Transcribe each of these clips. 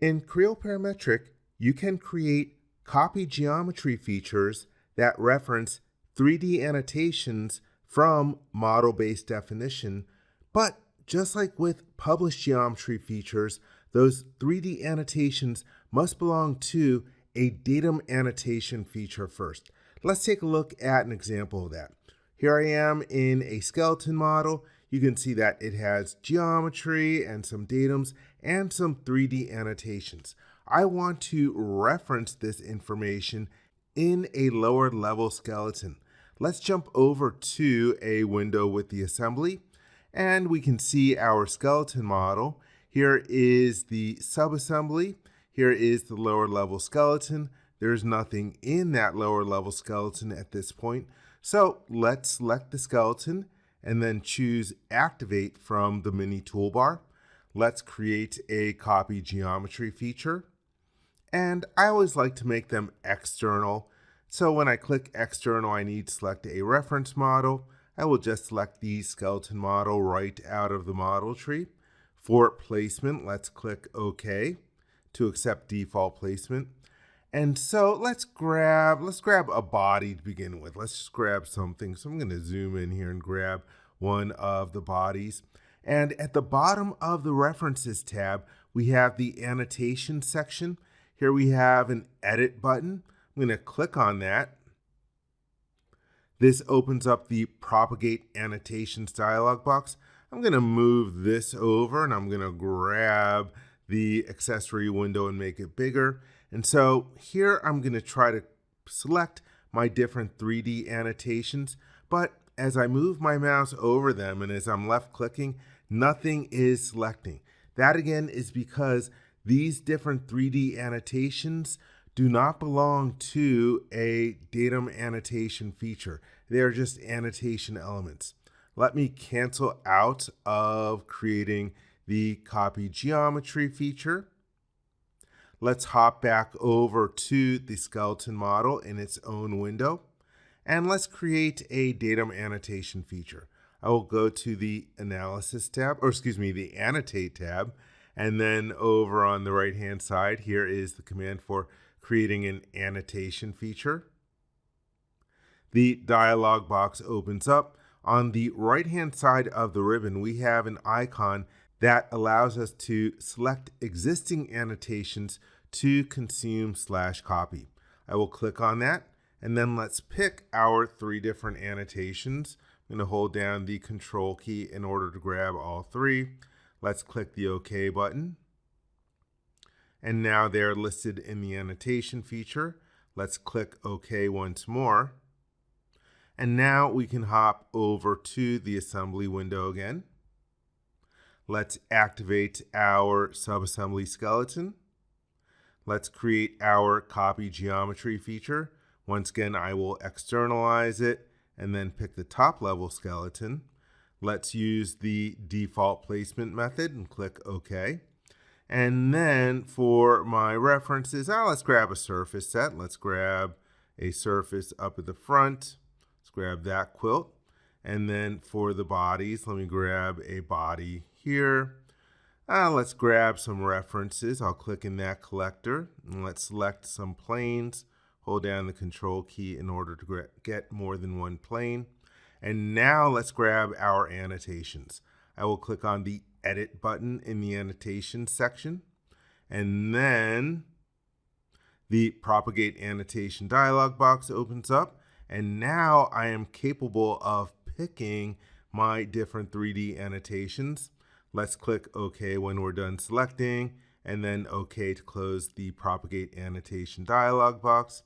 In Creo Parametric, you can create copy geometry features that reference 3D annotations from model-based definition, but just like with published geometry features, those 3D annotations must belong to a datum annotation feature first. Let's take a look at an example of that. Here I am in a skeleton model. You can see that it has geometry and some datums and some 3D annotations. I want to reference this information in a lower level skeleton. Let's jump over to a window with the assembly, and we can see our skeleton model. Here is the subassembly. Here is the lower level skeleton. There's nothing in that lower level skeleton at this point. So let's select the skeleton and then choose Activate from the mini toolbar. Let's create a copy geometry feature. And I always like to make them external. So when I click external, I need to select a reference model. I will just select the skeleton model right out of the model tree. For placement, let's click OK to accept default placement. And so let's grab a body to begin with. Let's just grab something. So I'm going to zoom in here and grab one of the bodies. And at the bottom of the References tab, we have the Annotation section. Here we have an Edit button. I'm going to click on that. This opens up the Propagate Annotations dialog box. I'm going to move this over and I'm going to grab the accessory window and make it bigger. And so here I'm going to try to select my different 3D annotations, but as I move my mouse over them and as I'm left clicking, nothing is selecting. That again is because these different 3D annotations do not belong to a datum annotation feature. They are just annotation elements. Let me cancel out of creating the copy geometry feature. Let's hop back over to the skeleton model in its own window, and let's create a datum annotation feature. I will go to the Analysis tab, the Annotate tab, and then over on the right-hand side, here is the command for creating an annotation feature. The dialog box opens up. On the right-hand side of the ribbon, we have an icon that allows us to select existing annotations to consume/copy. I will click on that, and then let's pick our 3 different annotations. I'm going to hold down the Control key in order to grab all 3. Let's click the OK button. And now they're listed in the annotation feature. Let's click OK once more. And now we can hop over to the assembly window again. Let's activate our subassembly skeleton. Let's create our copy geometry feature. Once again, I will externalize it and then pick the top level skeleton. Let's use the default placement method and click OK. And then for my references, let's grab a surface set. Let's grab a surface up at the front. Let's grab that quilt. And then for the bodies, let me grab a body here. Let's grab some references. I'll click in that collector. And let's select some planes. Hold down the Control key in order to get more than one plane. And now let's grab our annotations. I will click on the Edit button in the Annotations section. And then the Propagate Annotation dialog box opens up. And now I am capable of picking my different 3D annotations. Let's click OK when we're done selecting, and then OK to close the Propagate Annotation dialog box.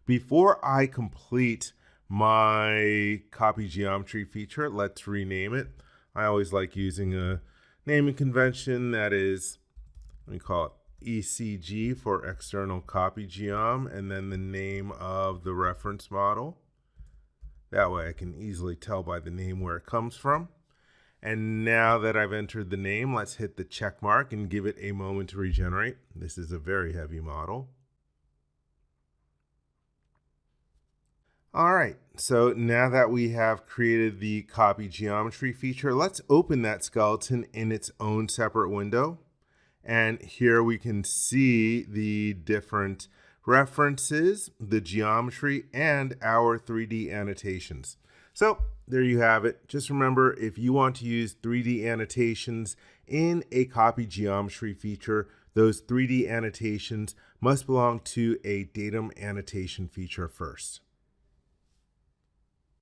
Before I complete my copy geometry feature, let's rename it. I always like using a naming convention that is, let me call it ECG for external copy geom, and then the name of the reference model. That way I can easily tell by the name where it comes from. And now that I've entered the name, let's hit the check mark and give it a moment to regenerate. This is a very heavy model. All right, so now that we have created the copy geometry feature, let's open that skeleton in its own separate window. And here we can see the different references, the geometry, and our 3D annotations. So there you have it. Just remember, if you want to use 3D annotations in a copy geometry feature, those 3D annotations must belong to a datum annotation feature first.